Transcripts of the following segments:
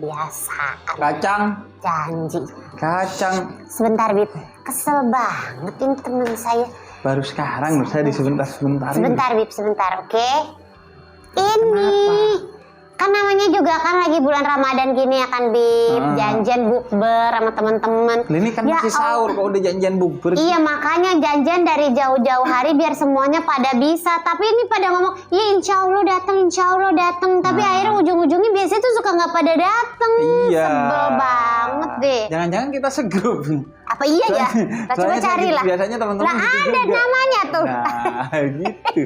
kebiasaan. Kacang. Janji. Kacang. Sebentar Bib, kesel banget ini teman saya. Baru sekarang saya sebentar. Sebentar Bib, sebentar, oke? Ini kan namanya juga kan lagi bulan Ramadan gini ya kan Bib, janjian bukber sama teman-teman. Ini kan ya masih sahur kok udah janjian bukber. Iya makanya janjian dari jauh-jauh hari biar semuanya pada bisa. Tapi ini pada ngomong, ya insya Allah datang. Tapi akhirnya ujung-ujungnya biasanya tuh suka nggak pada datang. Iya. Sebel banget deh. Jangan-jangan kita segrup. Apa iya ya? Kita coba carilah. Biasanya teman-teman lah gitu ada juga. namanya tuh. Nah gitu.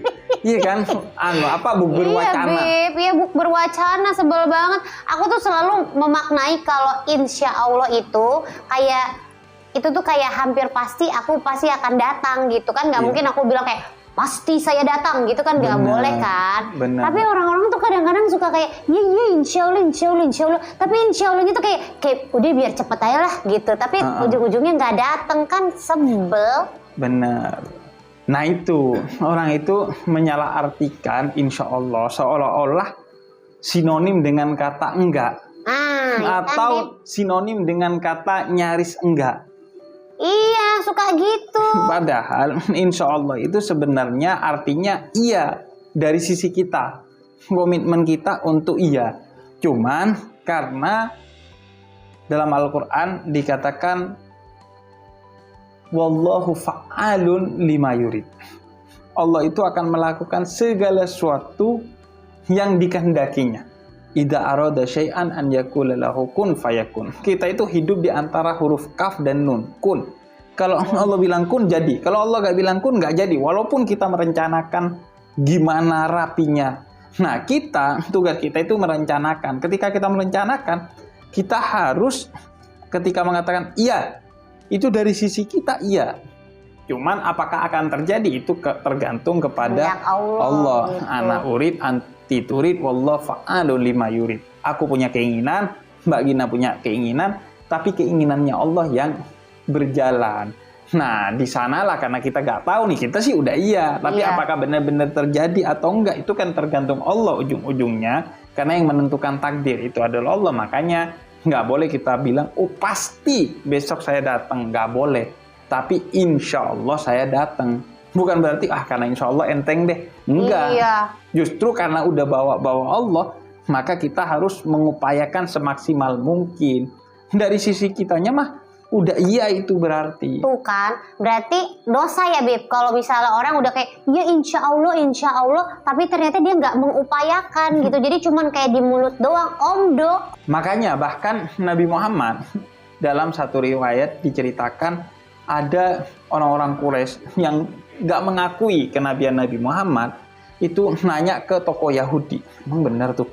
Iya kan? Apa bukber wacana? Iya Beb, iya bukber wacana sebel banget. Aku tuh selalu memaknai kalau insya Allah itu kayak hampir pasti aku pasti akan datang gitu kan. Gak mungkin aku bilang kayak pasti saya datang gitu kan, gak boleh kan. Bener. Tapi orang-orang tuh kadang-kadang suka kayak iya insya Allah. Tapi insya Allah itu kayak udah biar cepet aja lah gitu. Tapi ujung-ujungnya gak datang kan, sebel. Bener. Nah itu orang itu menyalahartikan insya Allah seolah-olah sinonim dengan kata enggak. Atau sinonim dengan kata nyaris enggak. Iya, suka gitu. Padahal insya Allah itu sebenarnya artinya iya dari sisi kita. Komitmen kita untuk iya. Cuman karena dalam Al-Quran dikatakan wallahu fa'alun lima yurid. Allah itu akan melakukan segala sesuatu yang dikehendakinya. Idza arada syai'an an yaqula lahu kun fayakun. Kita itu hidup di antara huruf kaf dan nun, kun. Kalau Allah bilang kun jadi, kalau Allah gak bilang kun gak jadi. Walaupun kita merencanakan gimana rapinya. Nah tugas kita itu merencanakan. Ketika kita merencanakan, kita harus ketika mengatakan iya, itu dari sisi kita iya. Cuman apakah akan terjadi itu tergantung kepada Allah. Gitu. Ana urid anti turid wallahu fa'alun lima yurid. Aku punya keinginan, Mbak Gina punya keinginan, tapi keinginannya Allah yang berjalan. Nah, di sanalah karena kita nggak tahu nih, kita sih udah iya, tapi apakah benar-benar terjadi atau enggak itu kan tergantung Allah ujung-ujungnya, karena yang menentukan takdir itu adalah Allah. Makanya nggak boleh kita bilang, oh pasti besok saya datang, nggak boleh. Tapi insya Allah saya datang. Bukan berarti karena insya Allah enteng deh, enggak. Iya. Justru karena udah bawa-bawa Allah, maka kita harus mengupayakan semaksimal mungkin. Dari sisi kitanya mah udah iya itu berarti. Tuh kan, berarti dosa ya Beb. Kalau misalnya orang udah kayak ya insya Allah, tapi ternyata dia nggak mengupayakan gitu. Jadi cuman kayak di mulut doang, omdo. Makanya bahkan Nabi Muhammad dalam satu riwayat diceritakan ada orang-orang Quraisy yang nggak mengakui kenabian Nabi Muhammad itu nanya ke tokoh Yahudi. Emang benar tuh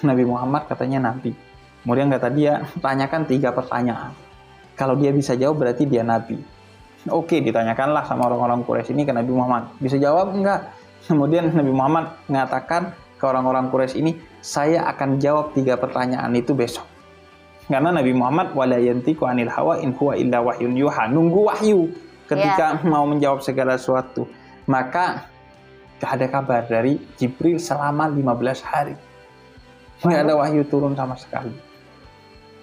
Nabi Muhammad katanya Nabi. Kemudian kata dia tanyakan 3 pertanyaan. Kalau dia bisa jawab berarti dia Nabi. Oke, ditanyakanlah sama orang-orang Quraisy ini ke Nabi Muhammad. Bisa jawab enggak? Kemudian Nabi Muhammad mengatakan ke orang-orang Quraisy ini, saya akan jawab 3 pertanyaan itu besok. Karena Nabi Muhammad wala yantiqu anil hawa in huwa illa wahyun yuha. Nunggu wahyu ketika mau menjawab segala sesuatu. Maka gak ada kabar dari Jibril selama 15 hari. Nggak ada wahyu turun sama sekali.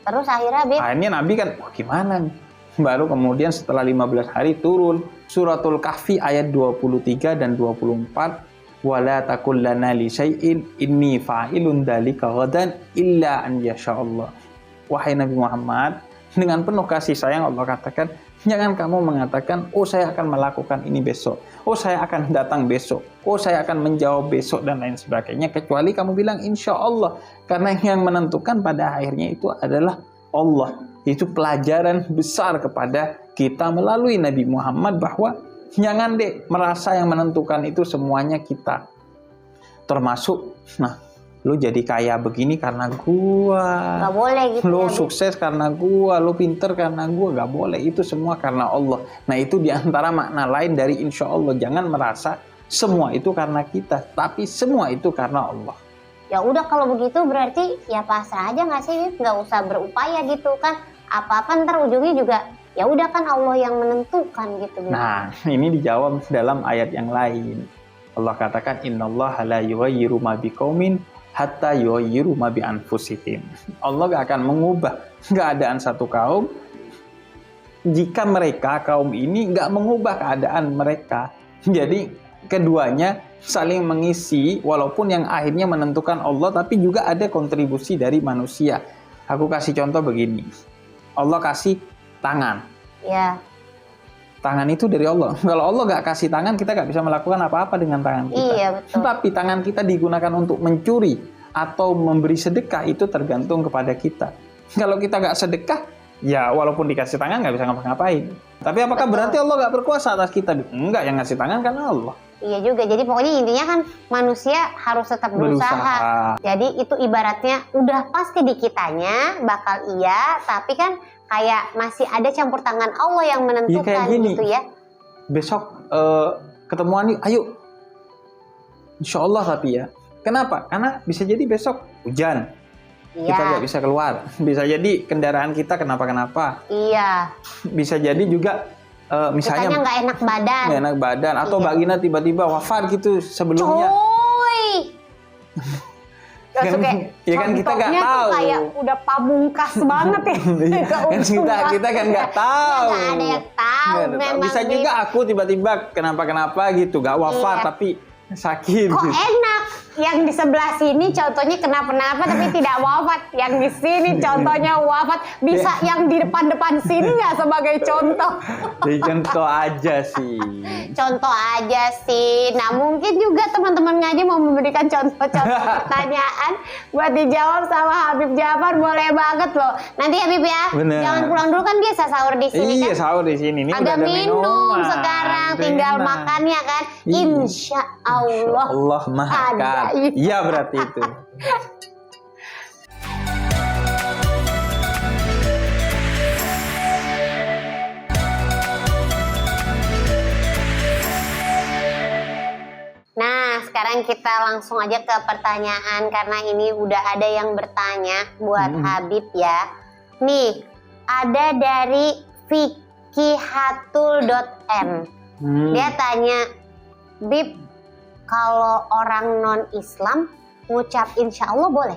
Terus akhirnya Nabi kan, gimana nih? Baru kemudian setelah 15 hari turun Suratul Kahfi ayat 23 dan 24. Wala taqul lana li syai'in inni fa'ilun dzalika ghadan illa an yasha'allah. Wahai Nabi Muhammad, dengan penuh kasih sayang Allah katakan, jangan kamu mengatakan, oh saya akan melakukan ini besok, oh saya akan datang besok, oh saya akan menjawab besok dan lain sebagainya, kecuali kamu bilang insya Allah. Karena yang menentukan pada akhirnya itu adalah Allah. Itu pelajaran besar kepada kita melalui Nabi Muhammad bahwa jangan deh merasa yang menentukan itu semuanya kita. Termasuk, lu jadi kaya begini karena gua. Gak boleh gitu. Lu sukses karena gua, lu pinter karena gua, gak boleh. Itu semua karena Allah. Nah itu diantara makna lain dari insya Allah. Jangan merasa semua itu karena kita, tapi semua itu karena Allah. Ya udah kalau begitu berarti ya pasrah aja nggak sih, nggak usah berupaya gitu kan. Apa-apa ntar ujungnya juga ya udah kan Allah yang menentukan gitu. Nah ini dijawab dalam ayat yang lain. Allah katakan innallaha la yughayyiru ma biqaumin hatta yughayyiru ma bi anfusihim. Allah gak akan mengubah keadaan satu kaum jika mereka kaum ini nggak mengubah keadaan mereka. Jadi keduanya saling mengisi, walaupun yang akhirnya menentukan Allah, tapi juga ada kontribusi dari manusia. Aku kasih contoh begini, Allah kasih tangan. Ya. Tangan itu dari Allah. Kalau Allah nggak kasih tangan, kita nggak bisa melakukan apa-apa dengan tangan kita. Iya, betul. Tapi tangan kita digunakan untuk mencuri atau memberi sedekah, itu tergantung kepada kita. Kalau kita nggak sedekah, ya walaupun dikasih tangan nggak bisa ngapa-ngapain. Tapi apakah berarti Allah nggak berkuasa atas kita? Enggak, yang ngasih tangan kan Allah. Iya juga, jadi pokoknya intinya kan manusia harus tetap berusaha. Jadi itu ibaratnya udah pasti di kitanya bakal iya, tapi kan kayak masih ada campur tangan Allah yang menentukan kayak gini, gitu ya. Besok ketemuan yuk, ayo. Insya Allah tapi ya. Kenapa? Karena bisa jadi besok hujan. Iya. Kita nggak bisa keluar. Bisa jadi kendaraan kita kenapa-kenapa. Iya. Bisa jadi juga misalnya Kitanya nggak enak badan. Nggak enak badan atau Iya. Mbak Gina tiba-tiba wafat gitu sebelumnya. Coy. Ya kan kita nggak Contohnya tuh tahu. kayak udah pamungkas banget ya. Kan kita kan nggak tahu. Nggak ada yang tahu Nggak ada memang. Bisa Bib. juga aku tiba-tiba kenapa-kenapa gitu, nggak wafat Iya. tapi sakit. Kok gitu. enak? Yang di sebelah sini contohnya kenapa-napa tapi tidak wafat. Yang di sini contohnya wafat. Bisa yang di depan-depan sini nggak sebagai contoh? Jadi contoh aja sih. Contoh aja sih. Nah mungkin juga teman-teman ngaji mau memberikan contoh-contoh pertanyaan buat dijawab sama Habib Jafar, boleh banget loh. Nanti Habib ya, Bener. jangan pulang dulu kan biasa sahur di sini Iya kan. sahur di sini. Ini Ada udah minum minuman. sekarang, tinggal Enak. makannya kan. Iya. Insya Allah. Allah makan. Ada. Iya berarti itu. Nah, sekarang kita langsung aja ke pertanyaan karena ini udah ada yang bertanya buat Habib ya. Nih, ada dari fikihatul.m. Dia tanya, Bib, kalau orang non-Islam ngucap insya Allah boleh?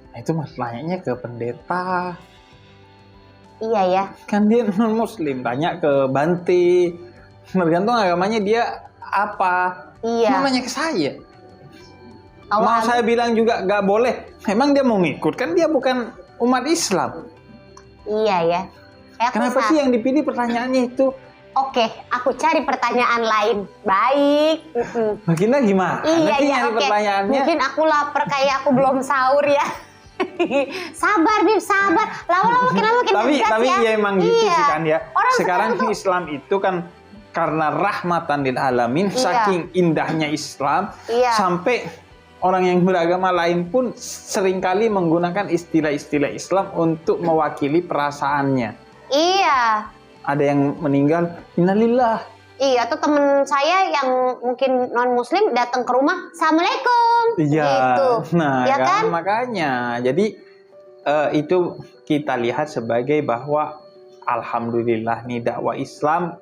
Nah, itu masalahnya ke pendeta. Iya ya. Kan dia non muslim, tanya ke Bante. Tergantung agamanya dia apa. Iya. Mau nanya ke saya. Kalau Mau Habib- saya bilang juga nggak boleh. Emang dia mau ngikut? Kan dia bukan umat Islam. Iya ya. Kenapa sih yang dipilih pertanyaannya itu? Oke, aku cari pertanyaan lain. Baik. Baginda gimana? Iya, Nanti iya, nyari oke. pertanyaannya. Mungkin aku lapar kayak aku belum sahur ya. Sabar, Bib, sabar. Lama-lama makin Tapi ngegas ya. ya emang gitu Iya. sih kan ya. Orang Sekarang tuh- Islam itu kan karena rahmatan lil alamin, Iya. saking indahnya Islam Iya. sampai orang yang beragama lain pun seringkali menggunakan istilah-istilah Islam untuk mewakili perasaannya. Iya. Ada yang meninggal, innalillah. Iya, tuh temen saya yang mungkin non muslim datang ke rumah, assalamualaikum. Iya. Gitu. Nah, Ya kan? makanya. Jadi itu kita lihat sebagai bahwa alhamdulillah nih dakwah Islam,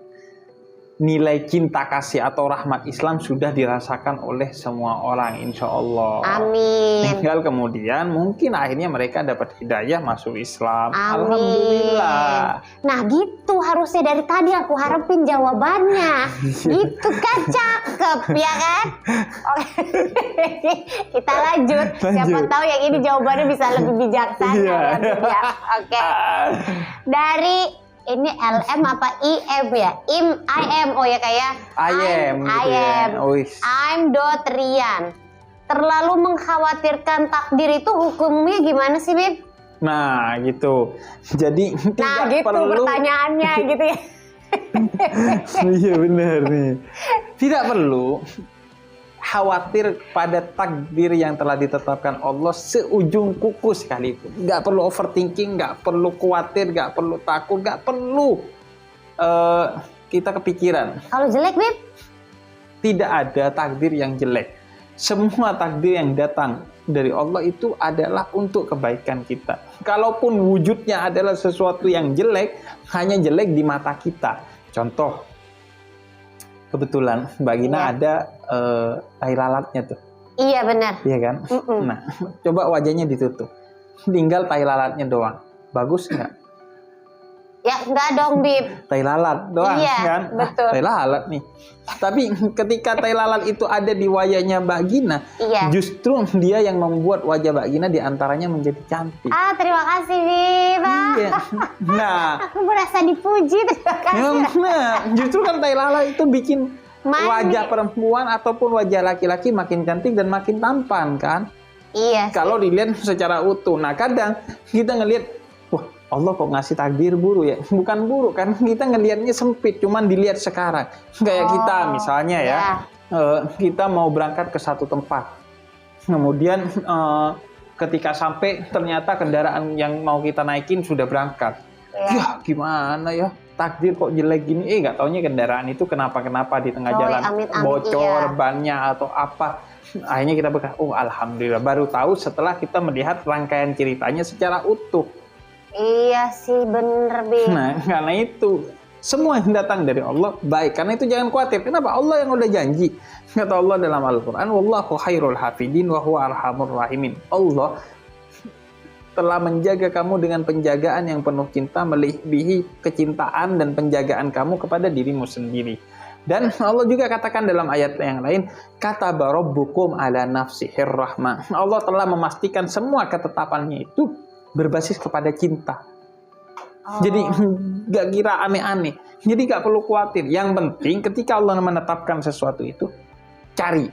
nilai cinta kasih atau rahmat Islam sudah dirasakan oleh semua orang, insya Allah. Amin. Tinggal kemudian mungkin akhirnya mereka dapat hidayah masuk Islam. Amin. Alhamdulillah. Nah gitu harusnya dari tadi aku harapin jawabannya. Gitu kan cakep ya kan? Oke. Kita lanjut. Siapa tahu yang ini jawabannya bisa lebih bijaksana Iya. ya, Bib, ya. Oke. Dari ini LM apa IM ya? IM oh ya kayak Ayem gitu ya. Wis. I'm Rian. Terlalu mengkhawatirkan takdir itu hukumnya gimana sih, Bib? Nah gitu. Jadi Nah tidak gitu perlu. pertanyaannya gitu ya. Iya benar nih. Tidak perlu khawatir pada takdir yang telah ditetapkan Allah seujung kuku sekalipun. Nggak perlu overthinking, nggak perlu khawatir, nggak perlu takut, nggak perlu kita kepikiran. Kalau jelek, Bib? Tidak ada takdir yang jelek. Semua takdir yang datang dari Allah itu adalah untuk kebaikan kita. Kalaupun wujudnya adalah sesuatu yang jelek, hanya jelek di mata kita. Contoh, kebetulan Mbak Gina Iya. ada tai lalatnya tuh. Iya benar. Iya kan? Nah, coba wajahnya ditutup. Tinggal tai lalatnya doang. Bagus nggak? Ya enggak dong, Bib. Tai lalat doang Iya, kan? betul. Tai lalat nih. Tapi ketika tai lalat itu ada di wajahnya Mbak Gina, Iya. justru dia yang membuat wajah Mbak Gina diantaranya menjadi cantik. Terima kasih, Bib. Iya. Nah, Aku merasa dipuji, terima kasih. nah, justru kan tai lalat itu bikin Manis. wajah perempuan ataupun wajah laki-laki makin cantik dan makin tampan kan? Iya. Kalau dilihat secara utuh. Nah, kadang kita ngelihat, wah, Allah kok ngasih takdir buruk ya? Bukan buruk kan? Kita ngelihatnya sempit, cuman dilihat sekarang. Kayak kita misalnya ya, kita mau berangkat ke satu tempat. Kemudian ketika sampai ternyata kendaraan yang mau kita naikin sudah berangkat. Ya, gimana ya? Takdir kok jelek gini. Nggak taunya kendaraan itu kenapa-kenapa di tengah jalan. Bocor bannya atau apa. Akhirnya kita berkata, oh alhamdulillah. Baru tahu setelah kita melihat rangkaian ceritanya secara utuh. Iya sih, bener, Bib. Nah, karena itu semua yang datang dari Allah baik. Karena itu jangan khawatir. Kenapa? Allah yang udah janji. Kata Allah dalam Al-Quran, wallahu khairul hafidin wa huwa arhamur rahimin. Allah telah menjaga kamu dengan penjagaan yang penuh cinta, melebihi kecintaan dan penjagaan kamu kepada dirimu sendiri. Dan Allah juga katakan dalam ayat yang lain, kataba rabbukum ala nafsihir rahmah. Allah telah memastikan semua ketetapannya itu berbasis kepada cinta. Jadi gak kira aneh-aneh. Jadi gak perlu khawatir. Yang penting ketika Allah menetapkan sesuatu itu, cari.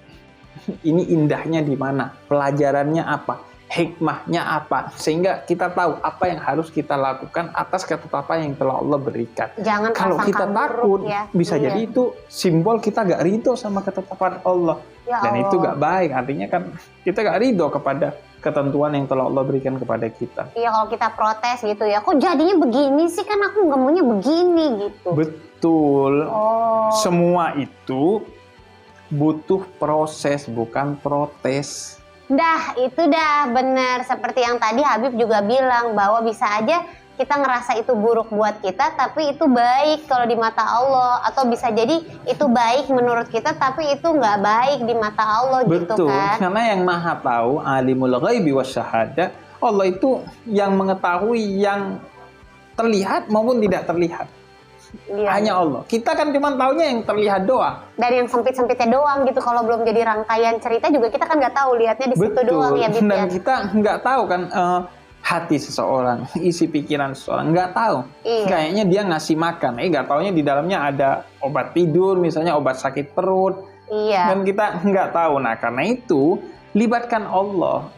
Ini indahnya di mana? Pelajarannya apa? Hikmahnya apa? Sehingga kita tahu apa yang harus kita lakukan atas ketetapan yang telah Allah berikan. Jangan kalau kita takut, ya. bisa jadi itu simbol kita gak ridho sama ketetapan Allah. Ya Dan Allah. itu gak baik. Artinya kan kita gak ridho kepada ketentuan yang telah Allah berikan kepada kita. Iya, kalau kita protes gitu ya, kok jadinya begini sih, kan aku nggak maunya begini gitu. Betul. Semua itu butuh proses, bukan protes. Dah, itu dah benar. Seperti yang tadi Habib juga bilang, bahwa bisa aja kita ngerasa itu buruk buat kita, tapi itu baik kalau di mata Allah. Atau bisa jadi itu baik menurut kita, tapi itu nggak baik di mata Allah. Betul, gitu kan. karena yang maha tahu, alimul ghaibi wasyahadah, Allah itu yang mengetahui yang terlihat maupun tidak terlihat. Iya. Hanya Allah. Kita kan cuma taunya yang terlihat doang. Dan yang sempit-sempitnya doang gitu. Kalau belum jadi rangkaian cerita juga kita kan nggak tahu, lihatnya di situ doang ya, Bib. Dan kita nggak tahu kan hati seseorang, isi pikiran seseorang, nggak tahu. Iya. Kayaknya dia ngasih makan, nggak taunya di dalamnya ada obat tidur, misalnya obat sakit perut. Iya. Dan kita nggak tahu. Nah, karena itu libatkan Allah,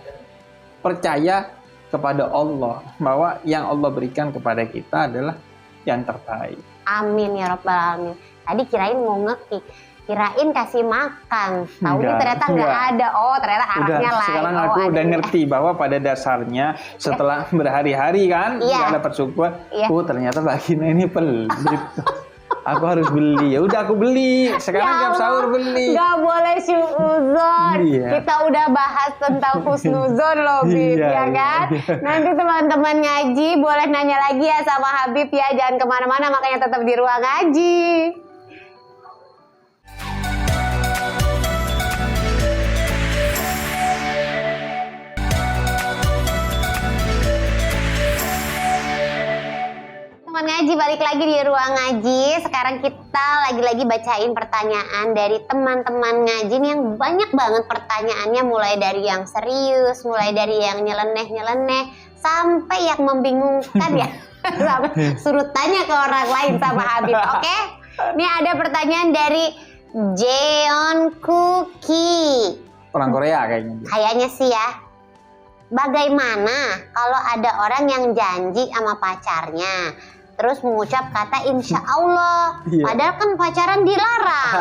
percaya kepada Allah bahwa yang Allah berikan kepada kita adalah yang terbaik. Amin ya rabbal alamin. Tadi kirain mau ngekick, kirain kasih makan. Tahunya ternyata nggak ada. Oh, ternyata arahnya lain. Sekarang aku udah ngerti bahwa pada dasarnya setelah berhari-hari kan nggak dapat syukur, ternyata vagina ini pelit. Aku harus beli. Ya udah aku beli. Sekarang tiap sahur beli. Gak boleh syuudzon. Iya. Kita udah bahas tentang husnuzon loh, Bib, ya kan? Nanti teman-teman ngaji boleh nanya lagi ya sama Habib ya. Jangan kemana-mana, makanya tetap di ruang ngaji. Teman ngaji, balik lagi di ruang ngaji. Sekarang kita lagi-lagi bacain pertanyaan dari teman-teman ngaji nih, yang banyak banget pertanyaannya, mulai dari yang serius, mulai dari yang nyeleneh-nyeleneh, sampai yang membingungkan ya. Sampai suruh tanya ke orang lain sama Habib. Oke? Ini ada pertanyaan dari Jeon Kuki. Orang Korea kayaknya. Kayaknya sih ya. Bagaimana kalau ada orang yang janji sama pacarnya, terus mengucap kata insya Allah, padahal kan pacaran dilarang.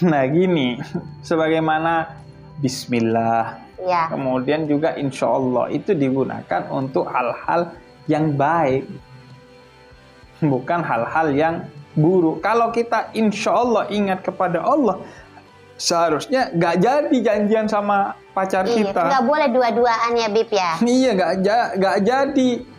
Nah gini, sebagaimana Bismillah, kemudian juga insya Allah itu digunakan untuk hal-hal yang baik, bukan hal-hal yang buruk. Kalau kita insya Allah ingat kepada Allah, seharusnya gak jadi janjian sama pacar kita. Gak boleh dua-duaan ya, Bib ya. Iya, gak jadi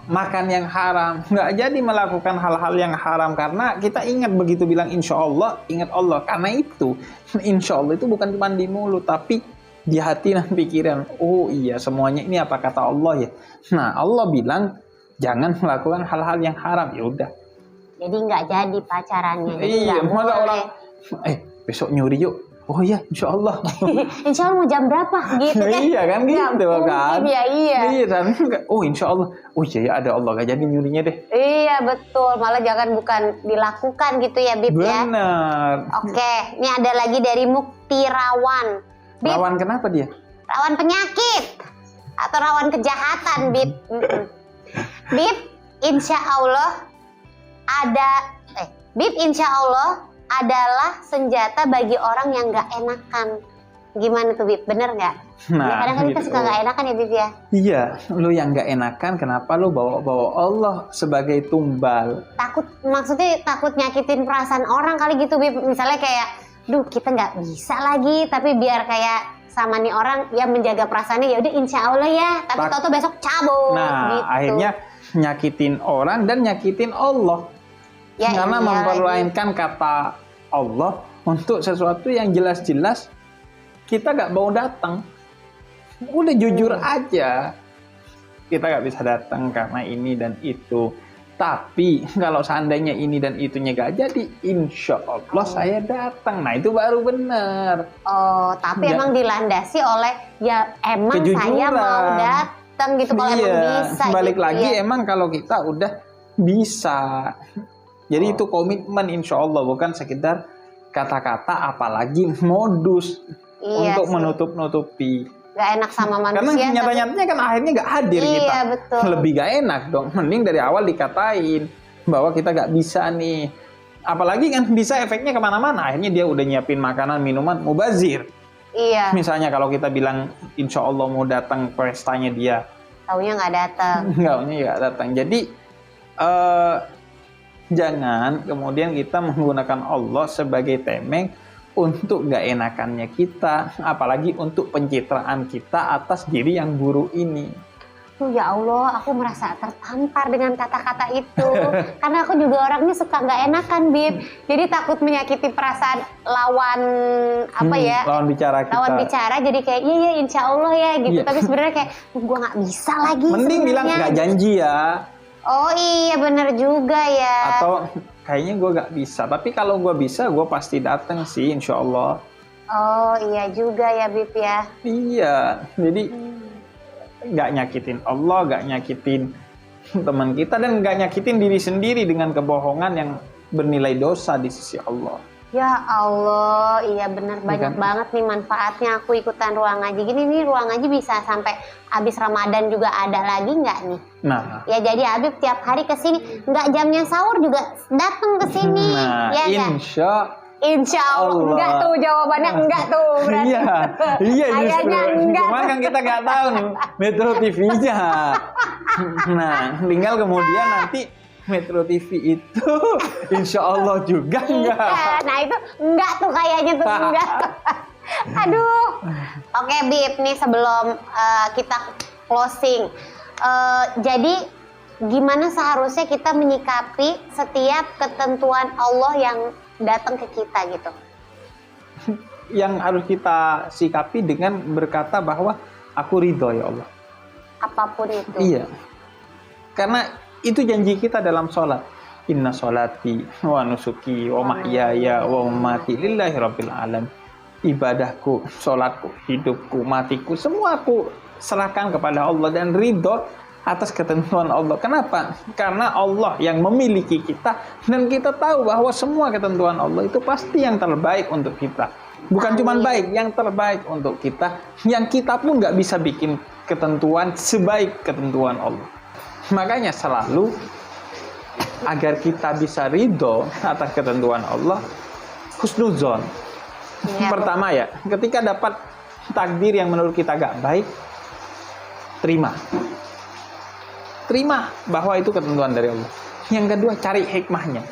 makan yang haram, nggak jadi melakukan hal-hal yang haram karena kita ingat begitu bilang insya Allah, ingat Allah. Karena itu insya Allah itu bukan cuma di mulut tapi di hati dan pikiran. Oh iya, semuanya ini apa kata Allah ya. Nah Allah bilang jangan melakukan hal-hal yang haram. Ya udah. Jadi nggak jadi pacarannya. Jadi Iya, nggak mana boleh. orang besok nyuri yuk. Oh iya, insya Allah. Insya Allah mau jam berapa gitu kan? Iya kan Nggak gitu mungkin, kan. ya iya. Iya dan oh insya Allah. Oh iya ya ada Allah, gak jadi nyurinya deh. Iya betul, malah jangan bukan dilakukan gitu ya Bib ya. Benar. Oke, ini ada lagi dari Muktirawan. Bib, Lawan kenapa dia? rawan penyakit atau rawan kejahatan Bib. Bib, insya Allah Bib insya Allah adalah senjata bagi orang yang nggak enakan. Gimana tuh Bib, bener nggak? Nah, Ya, kadang kan kita gitu. suka nggak enakan ya Bib ya. Iya, lu yang nggak enakan, kenapa lu bawa-bawa Allah sebagai tumbal? Maksudnya takut nyakitin perasaan orang kali gitu Bib. Misalnya kayak, duh kita nggak bisa lagi, tapi biar kayak sama nih orang yang menjaga perasaannya, ya udah insya Allah ya. Tapi tau-tau besok cabut. Nah, gitu. akhirnya nyakitin orang dan nyakitin Allah. Ya, Karena iya memperlainkan kata Allah untuk sesuatu yang jelas-jelas kita nggak mau datang. Udah jujur aja, kita nggak bisa datang karena ini dan itu. Tapi kalau seandainya ini dan itunya nggak jadi, insya Allah saya datang. Nah itu baru benar. Oh, tapi emang dilandasi oleh ya emang saya Kejujuran. mau datang gitu kalau emang bisa. Balik gitu, lagi ya. emang kalau kita udah bisa. Jadi itu komitmen insya Allah, bukan sekedar kata-kata apalagi modus Iya untuk sih. menutup-nutupi. Gak enak sama manusia. Karena nyata-nyatanya kan akhirnya nggak hadir Iya, kita. betul. Lebih gak enak dong. Mending dari awal dikatain bahwa kita nggak bisa nih. Apalagi kan bisa efeknya kemana-mana. Akhirnya dia udah nyiapin makanan, minuman, mubazir. Iya, Misalnya kalau kita bilang insya Allah mau datang pestanya dia, taunya nggak datang. nggak datang. Jadi jangan kemudian kita menggunakan Allah sebagai temeng untuk gak enakannya kita, apalagi untuk pencitraan kita atas diri yang buruk ini. Tuh ya Allah, aku merasa tertampar dengan kata-kata itu. Karena aku juga orangnya suka nggak enakan, Bib. Jadi takut menyakiti perasaan lawan Lawan bicara kita. lawan bicara. Jadi kayak iya insya Allah ya gitu. Iya. Tapi sebenarnya kayak gue nggak bisa lagi. Mending bilang sebenarnya. gak janji ya, Oh iya bener juga ya. atau kayaknya gue gak bisa. Tapi kalau gue bisa, gue pasti datang sih, insya Allah. Oh iya juga ya Bib ya. Iya, jadi gak nyakitin Allah, gak nyakitin teman kita, dan gak nyakitin diri sendiri dengan kebohongan yang bernilai dosa di sisi Allah. Ya Allah, iya bener banyak Kan? banget nih manfaatnya aku ikutan ruang ngaji gini nih. Ruang ngaji bisa sampai habis Ramadan juga ada lagi nggak nih? Nah, Ya jadi Habib tiap hari ke sini, nggak jamnya sahur juga datang ke sini. Ya nggak? Insya Allah. Enggak tuh jawabannya enggak tuh berarti. Iya justru. Kayaknya enggak. Cuman kan kita nggak tahu nih Metro TV-nya. Nah, tinggal kemudian nanti Metro TV itu insya Allah juga enggak. Iya, nah itu enggak tuh kayaknya tuh enggak. Aduh. Oke Bib, nih sebelum kita closing. Jadi gimana seharusnya kita menyikapi setiap ketentuan Allah yang datang ke kita gitu? Yang harus kita sikapi dengan berkata bahwa aku ridho ya Allah. Apapun itu. Iya. Karena itu janji kita dalam sholat. Inna sholati wa nusuki wa mahyaya wa mamati lillahi rabbil alamin. Ibadahku, sholatku, hidupku, matiku, semua aku serahkan kepada Allah dan ridho atas ketentuan Allah. Kenapa? Karena Allah yang memiliki kita dan kita tahu bahwa semua ketentuan Allah itu pasti yang terbaik untuk kita. Bukan cuma baik, yang terbaik untuk kita. Yang kita pun nggak bisa bikin ketentuan sebaik ketentuan Allah. Makanya selalu agar kita bisa ridho atas ketentuan Allah, husnuzon. Ya, Pertama ya, ketika dapat takdir yang menurut kita gak baik, terima bahwa itu ketentuan dari Allah. Yang kedua, cari hikmahnya.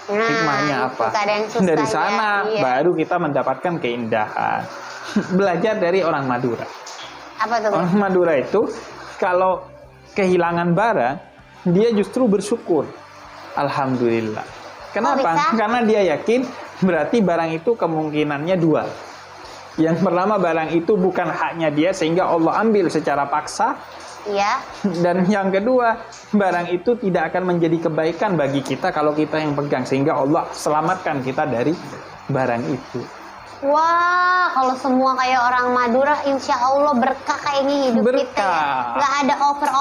Nah, Hikmahnya itu apa? kadang susah Dari ya, sana iya. baru kita mendapatkan keindahan. Belajar dari orang Madura. Apa tuh? Bib? Orang Madura itu kalau kehilangan barang, dia justru bersyukur. Alhamdulillah. Kenapa? bisa? Karena dia yakin berarti barang itu kemungkinannya dua. Yang pertama, barang itu bukan haknya dia sehingga Allah ambil secara paksa. Iya. Dan yang kedua, barang itu tidak akan menjadi kebaikan bagi kita kalau kita yang pegang, sehingga Allah selamatkan kita dari barang itu. Wah, kalau semua kayak orang Madura, insya Allah berkah kayaknya hidup kita ya. Berkah. Nggak ada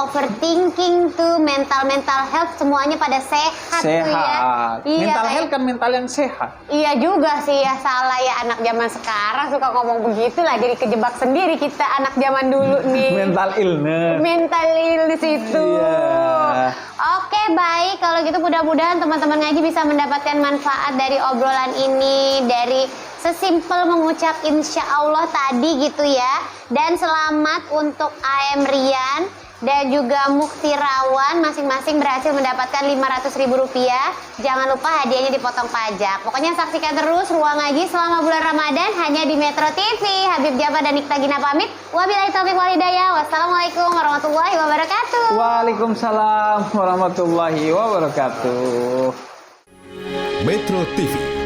overthinking tuh, mental health semuanya pada sehat, tuh ya. Sehat. Iya, Mental kayak- health kan mental yang sehat. Iya juga sih ya, salah ya anak zaman sekarang suka ngomong begitu lah, jadi kejebak sendiri kita anak zaman dulu nih. Mental illness. Mental illness itu. Iya. Oke, baik. Kalau gitu mudah-mudahan teman-teman ngaji bisa mendapatkan manfaat dari obrolan ini, dari sesimpel mengucap insya Allah tadi gitu ya. Dan selamat untuk AM Rian dan juga Muktirawan, masing-masing berhasil mendapatkan Rp500.000. Jangan lupa hadiahnya dipotong pajak. Pokoknya saksikan terus Ruang Ngaji selama bulan Ramadan hanya di Metro TV. Habib Jafar dan Nikta Gina pamit. Wabillahi taufiq wal hidayah. Wassalamualaikum warahmatullahi wabarakatuh. Waalaikumsalam warahmatullahi wabarakatuh. Metro TV